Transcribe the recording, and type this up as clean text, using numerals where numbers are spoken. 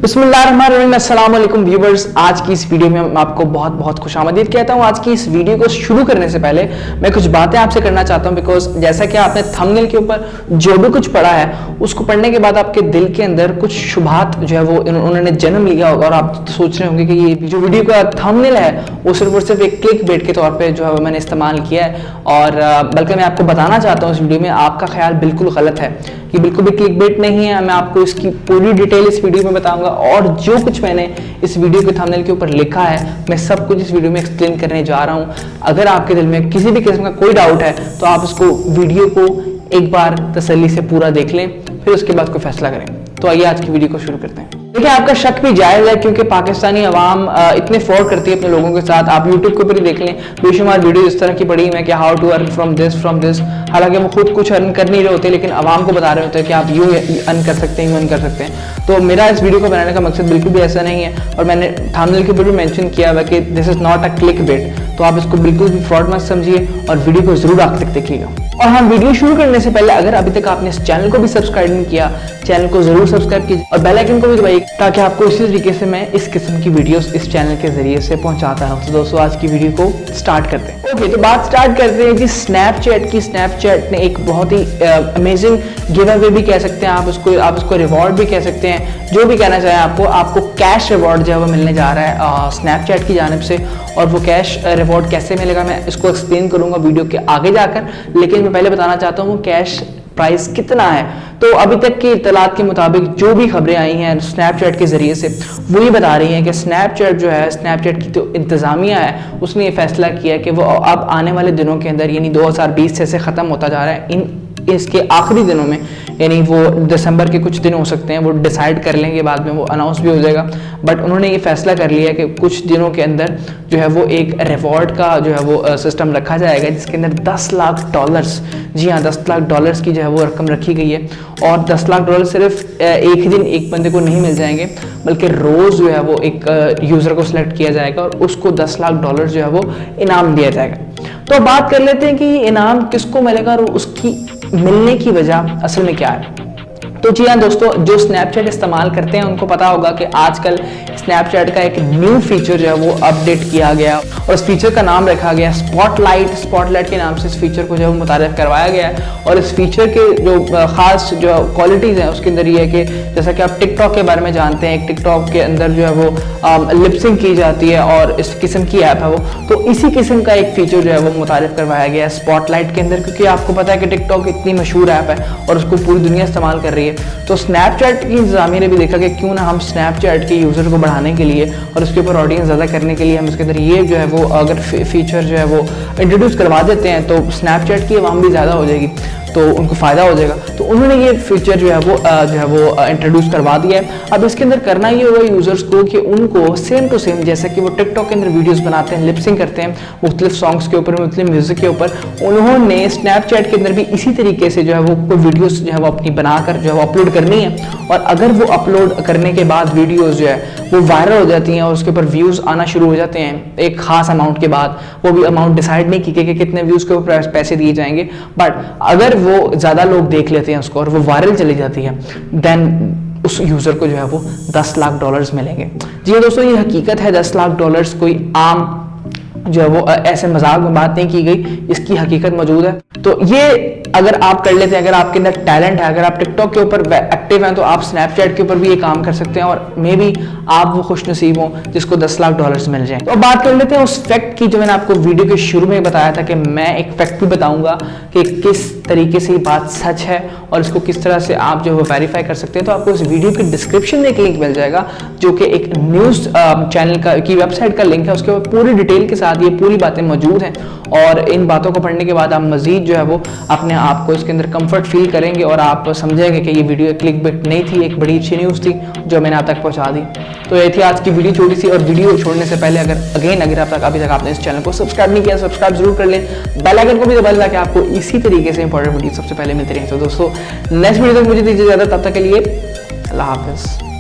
बिस्मिल्लाहिर्रहमानिर्रहीम, अस्सलाम वालेकुम व्यूवर्स। आज की इस वीडियो में मैं आपको बहुत बहुत खुशामदीद कहता हूँ। आज की इस वीडियो को शुरू करने से पहले मैं कुछ बातें आपसे करना चाहता हूँ, बिकॉज जैसा कि आपने थंबनेल के ऊपर जो भी कुछ पढ़ा है उसको पढ़ने के बाद आपके दिल के अंदर कुछ शुबहात जो है वो उन्होंने जन्म लिया होगा और आप सोच रहे होंगे कि ये जो वीडियो का थंबनेल है वो सिर्फ और सिर्फ एक क्लिक बेट के तौर पर जो है मैंने इस्तेमाल किया है। और बल्कि मैं आपको बताना चाहता हूँ इस वीडियो में आपका ख्याल बिल्कुल गलत है, कि बिल्कुल भी क्लिक बेट नहीं है। मैं आपको इसकी पूरी डिटेल इस वीडियो में बताऊंगा और जो कुछ मैंने इस वीडियो के थंबनेल के ऊपर लिखा है मैं सब कुछ इस वीडियो में एक्सप्लेन करने जा रहा हूं। अगर आपके दिल में किसी भी किस्म का कोई डाउट है तो आप इसको वीडियो को एक बार तसल्ली से पूरा देख लें, फिर उसके बाद कोई फैसला करें। तो आइए आज की वीडियो को शुरू करते हैं। देखिए, आपका शक भी जायज़ है क्योंकि पाकिस्तानी अवाम इतने फ्रॉड करती है अपने लोगों के साथ। आप यूट्यूब के ऊपर ही देख लें, बेशुमार वीडियो इस तरह की पड़ी हुई है कि how to earn from this. हालांकि वो खुद कुछ अर्न कर नहीं रहे होते, लेकिन अवाम को बता रहे होते हैं कि आप यूँ अर्न कर सकते हैं, यूँ अर्न कर सकते हैं। तो मेरा इस वीडियो को बनाने का मकसद बिल्कुल भी ऐसा नहीं है और मैंने थंबनेल के ऊपर भी मेंशन किया हुआ कि this is not a click bait. तो आप इसको बिल्कुल भी फ्रॉड मत समझिए और वीडियो को जरूर आखिर तक देखिएगा। और हाँ, वीडियो शुरू करने से पहले अगर अभी तक आपने इस चैनल को भी सब्सक्राइब नहीं किया, चैनल को जरूर सब्सक्राइब कीजिए और बेल आइकन को भी दबाइए ताकि आपको इसी तरीके से मैं इस किस्म की वीडियोस इस चैनल के जरिए से पहुंचाता रहूं। तो दोस्तों, आज की वीडियो को स्टार्ट करते हैं। ओके, तो बात स्टार्ट करते हैं जी स्नैपचैट की। स्नैपचैट ने एक बहुत ही अमेजिंग गिव अवे भी कह सकते हैं आप उसको रिवॉर्ड भी कह सकते हैं, जो भी कहना चाहें। आपको कैश रिवॉर्ड जो है वो मिलने जा रहा है स्नैपचैट की जानिब से। और वो कैश रिवॉर्ड कैसे मिलेगा मैं इसको एक्सप्लेन करूंगा वीडियो के आगे जाकर, लेकिन मैं पहले बताना चाहता हूँ कैश प्राइस कितना है। तो अभी तक की इत्तलात के मुताबिक जो भी खबरें आई हैं स्नैपचैट के जरिए से वो ये बता रही हैं कि स्नैपचैट जो है, स्नैपचैट की जो इंतज़ामिया है उसने ये फैसला किया कि वो अब आने वाले दिनों के अंदर, यानी 2020 से ख़त्म होता जा रहा है, इसके आखिरी दिनों में, यानी वो दिसंबर के कुछ दिन हो सकते हैं, वो डिसाइड कर लेंगे, बाद में वो अनाउंस भी हो जाएगा। बट उन्होंने ये फैसला कर लिया कि कुछ दिनों के अंदर जो है वो एक रिवॉर्ड का जो है वो सिस्टम रखा जाएगा जिसके अंदर $10 लाख, जी हाँ, $10 लाख की जो है वो रकम रखी गई है। और $10 लाख सिर्फ एक ही दिन एक बंदे को नहीं मिल जाएंगे, बल्कि रोज़ जो है वो एक यूज़र को सिलेक्ट किया जाएगा और उसको $10 लाख जो है वो इनाम दिया जाएगा। तो बात कर लेते हैं कि इनाम किसको मिलेगा और उसकी मिलने की वजह असल में क्या है। तो जी हाँ दोस्तों, जो स्नैपचैट इस्तेमाल करते हैं उनको पता होगा कि आजकल स्नैपचैट का एक न्यू फीचर जो है वो अपडेट किया गया और इस फीचर का नाम रखा गया स्पॉटलाइट के नाम से इस फीचर को जो है मुतारिफ करवाया गया है। और इस फीचर के जो खास जो क्वालिटीज़ हैं उसके अंदर ये है कि जैसा कि आप टिकटॉक के बारे में जानते हैं, टिकटॉक के अंदर जो है वो लिपसिंग की जाती है और इस किस्म की ऐप है वो, तो इसी किस्म का एक फीचर जो है वो मुतारिफ करवाया गया है स्पॉटलाइट के अंदर, क्योंकि आपको पता है कि टिकटॉक इतनी मशहूर ऐप है और उसको पूरी दुनिया इस्तेमाल कर रही है। तो स्नैपचैट की इंतजामिया ने भी देखा कि क्यों ना हम स्नैपचैट के यूज़र को बढ़ाने के लिए और उसके ऊपर ऑडियंस ज़्यादा करने के लिए हम इसके अंदर ये जो है वो अगर फीचर जो है वो इंट्रोड्यूस करवा देते हैं तो स्नैपचैट की आवाम भी ज़्यादा हो जाएगी, तो उनको फ़ायदा हो जाएगा। तो उन्होंने ये फीचर जो है वो इंट्रोड्यूस करवा दिया है। अब इसके अंदर करना ये होगा यूज़र्स को कि उनको सेम टू सेम जैसे कि वो टिकटॉक के अंदर वीडियोस बनाते हैं, लिपसिंग करते हैं मुख्तलिफ सॉन्ग्स के ऊपर, मुख्तलिफ म्यूज़िक के ऊपर, उन्होंने स्नैपचैट के अंदर भी इसी तरीके से जो है वो कोई वीडियोस जो है वो अपनी बनाकर जो है वो अपलोड करनी है। और अगर वो अपलोड करने के बाद वीडियोज़ जो है वो वायरल हो जाती हैं और उसके ऊपर व्यूज़ आना शुरू हो जाते हैं एक खास अमाउंट के बाद, वो भी अमाउंट डिसाइड नहीं की कि कितने व्यूज़ के ऊपर पैसे दिए जाएंगे, बट अगर वो ज़्यादा लोग देख लेते हैं उसको और वो वायरल चली जाती है, देन उस यूज़र को जो है वो $10 लाख मिलेंगे। जी दोस्तों, ये हकीकत है। $10 लाख कोई आम जो है वो ऐसे मजाक में बात नहीं की गई, इसकी हकीकत मौजूद है। तो ये अगर आप कर लेते हैं, अगर आपके अंदर टैलेंट है, अगर आप टिकटॉक के ऊपर एक्टिव हैं, तो आप स्नैपचैट के ऊपर भी ये काम कर सकते हैं और मे बी आप वो खुश नसीब हों जिसको $10 लाख मिल जाए। तो अब बात कर लेते हैं उस फैक्ट की जो मैंने आपको वीडियो के शुरू में बताया था कि मैं एक फैक्ट भी बताऊंगा कि किस तरीके से ये बात सच है और इसको किस तरह से आप जो है वेरीफाई कर सकते हैं। तो आपको इस वीडियो के डिस्क्रिप्शन में एक लिंक मिल जाएगा जो कि एक न्यूज़ चैनल की वेबसाइट का लिंक है, उसके ऊपर पूरी डिटेल के साथ ये पूरी बातें मौजूद हैं। और इन बातों को पढ़ने के बाद आप मजीद जो है वो अपने आप को इसके अंदर कंफर्ट फील करेंगे और आप समझेंगे कि ये वीडियो क्लिक बिट नहीं थी, एक बड़ी अच्छी न्यूज़ थी जो मैंने आप तक पहुंचा दी। तो ये थी आज की वीडियो छोटी सी। और वीडियो छोड़ने से पहले अगर अभी तक आपने इस चैनल को सब्सक्राइब नहीं किया, सब्सक्राइब जरूर कर लें, बेल आइकन को भी दबा लें कि आपको इसी तरीके से इंपॉर्टेंट वीडियो सबसे पहले मिलती रहे। तो दोस्तों, नेक्स्ट वीडियो तक मुझे दीजिए इजाजत, तब तक के लिए अल्लाह हाफिज़।